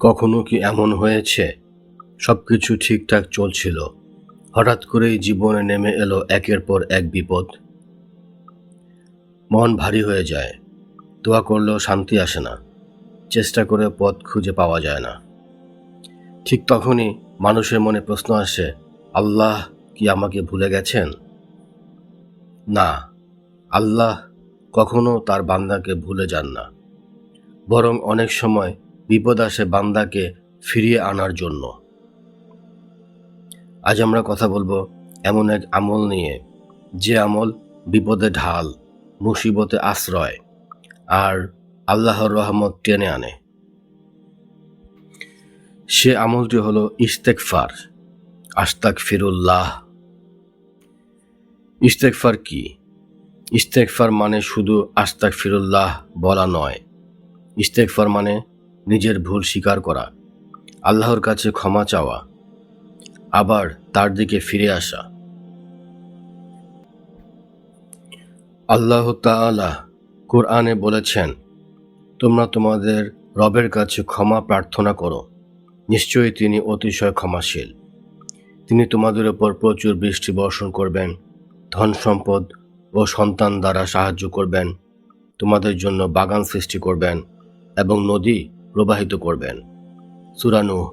কখনো কি এমন হয়েছে সবকিছু ঠিকঠাক চলছিল, হঠাৎ করেই জীবনে নেমে এলো একের পর এক বিপদ? মন ভারী হয়ে যায়, দোয়া করলেও শান্তি আসে না, চেষ্টা করে পথ খুঁজে পাওয়া যায় না। ঠিক তখনই মানুষের মনে প্রশ্ন আসে, আল্লাহ কি আমাকে ভুলে গেছেন? না, আল্লাহ কখনো তার বান্দাকে ভুলে যান না, বরং অনেক সময় বিপদ আসে বান্দাকে ফিরিয়ে আনার জন্য। আজ আমরা কথা বলবো এমন এক আমল নিয়ে, যে আমল বিপদে ঢাল, মুসিবতে আশ্রয় আর আল্লাহর রহমত টেনে আনে। সে আমলটি হলো ইস্তেগফার, আস্তাগফিরুল্লাহ। ইস্তেগফার কি? ইস্তেগফার মানে শুধু আস্তাগফিরুল্লাহ বলা নয়। ইস্তেগফার মানে নিজের ভুল স্বীকার করা, আল্লাহর কাছে ক্ষমা চাওয়া, আবার তার দিকে ফিরে আসা। আল্লাহ তাআলা কোরআনে বলেছেন, তোমরা তোমাদের রবের কাছে ক্ষমা প্রার্থনা করো, নিশ্চয়ই তিনি অতিশয় ক্ষমাশীল। তিনি তোমাদের উপর প্রচুর বৃষ্টি বর্ষণ করবেন, ধন সম্পদ ও সন্তান দ্বারা সাহায্য করবেন, তোমাদের জন্য বাগান সৃষ্টি করবেন এবং নদী প্রবাহিত করবেন। সূরা নূহ।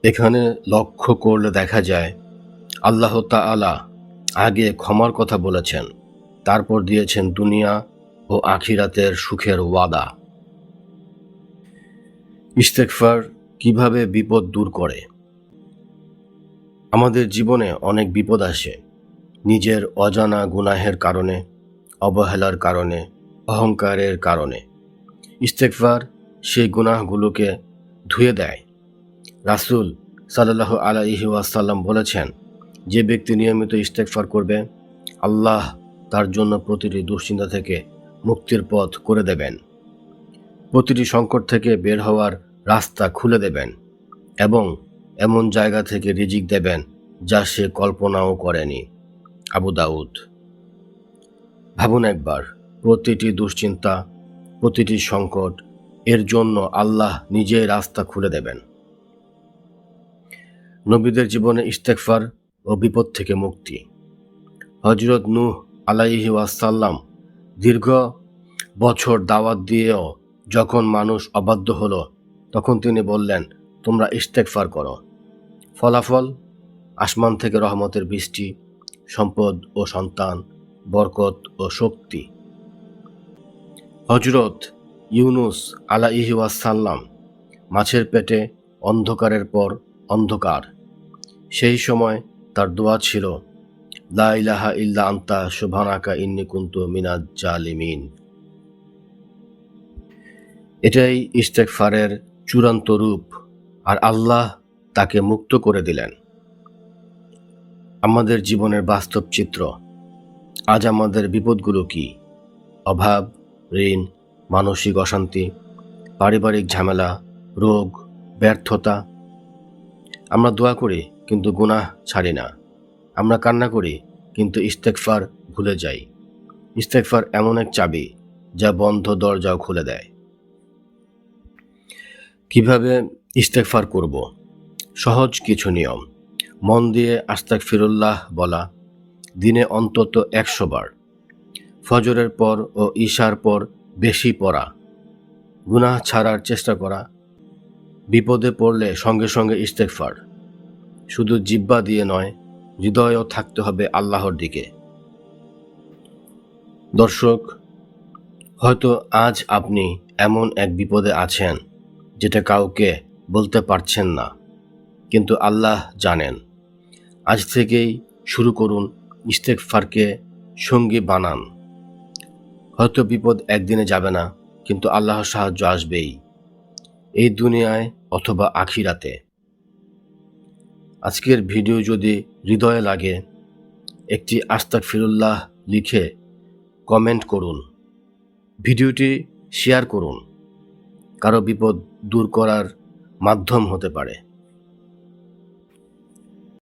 এখানে লক্ষ্য করলে দেখা যায় আল্লাহ তাআলা আগে ক্ষমার কথা বলেছেন, তারপর দিয়েছেন দুনিয়া ও আখিরাতের সুখের ওয়াদা। ইস্তেগফার কিভাবে বিপদ দূর করে? আমাদের জীবনে অনেক বিপদ আসে নিজের অজানা গুনাহের কারণে, অবহেলার কারণে, অহংকারের কারণে। ইস্তেগফার সেই গুনাহগুলোকে ধুয়ে দেয়। রাসূল সাল্লাল্লাহু আলাইহি ওয়াসাল্লাম বলেছেন, যে ব্যক্তি নিয়মিত ইস্তেগফার করবে, আল্লাহ তার জন্য প্রতিটি দুশ্চিন্তা থেকে মুক্তির পথ করে দেবেন, প্রতিটি সংকট থেকে বের হওয়ার রাস্তা খুলে দেবেন এবং এমন জায়গা থেকে রিজিক দেবেন যা সে কল্পনাও করেনি। আবু দাউদ। ভাবুন একবার, প্রতিটি দুশ্চিন্তা, প্রতিটি সংকট, এর জন্য আল্লাহ নিজেই রাস্তা খুলে দেবেন। নবীদের জীবনে ইস্তেগফার ও বিপদ থেকে মুক্তি। হযরত নূহ আলাইহি ওয়াসাল্লাম দীর্ঘ বছর দাওয়াত দিয়েও যখন মানুষ অবাধ্য হলো, তখন তিনি বললেন, তোমরা ইস্তেগফার করো। ফলাফল, আসমান থেকে রহমতের বৃষ্টি, সম্পদ ও সন্তান, বরকত ও শক্তি। হযরত ইউনুস আলাইহি ওয়াসাল্লাম মাছের পেটে অন্ধকারের পর অন্ধকার। সেই সময় তার দোয়া ছিল, লা ইলাহা ইল্লা আনতা সুবহানাকা ইন্নী কুনতু মিনাজ জালিমিন। এটাই ইস্তেগফারের চূড়ান্ত রূপ, আর আল্লাহ তাকে মুক্ত করে দিলেন। আমাদের জীবনের বাস্তব চিত্র। আজ আমাদের বিপদগুলো কি? অভাব, ঋণ, মানসিক অশান্তি, পারিবারিক ঝামেলা, রোগ, ব্যর্থতা। আমরা দোয়া করি কিন্তু গুনাহ ছাড়ি না। আমরা কান্না করি কিন্তু ইস্তেগফার ভুলে যাই। ইস্তেগফার এমন এক চাবি যা বন্ধ দরজাও খুলে দেয়। কিভাবে ইস্তেগফার করব? সহজ কিছু নিয়ম। মন দিয়ে আস্তাগফিরুল্লাহ বলা, দিনে অন্তত 100 বার। ফজরের পর ও ঈশার পর বেশি পড়া। গুনাহ ছাড়ার চেষ্টা করা। বিপদে পড়লে সঙ্গে সঙ্গে ইস্তেগফার। শুধু জিহ্বা দিয়ে নয়, হৃদয়ও থাকতে হবে আল্লাহর দিকে। দর্শক, হয়তো আজ আপনি এমন এক বিপদে আছেন যেটা কাউকে বলতে পারছেন না, কিন্তু আল্লাহ জানেন। আজ থেকেই শুরু করুন, ইস্তেগফারকে সঙ্গী বানান। হয়তো বিপদ একদিনে যাবে না, কিন্তু আল্লাহর সাহায্য আসবেই, এই দুনিয়ায় অথবা আখিরাতে। আজকের ভিডিও যদি হৃদয়ে লাগে, একটি আস্তাগফিরুল্লাহ লিখে কমেন্ট করুন। ভিডিওটি শেয়ার করুন, কারো বিপদ দূর করার মাধ্যম হতে পারে।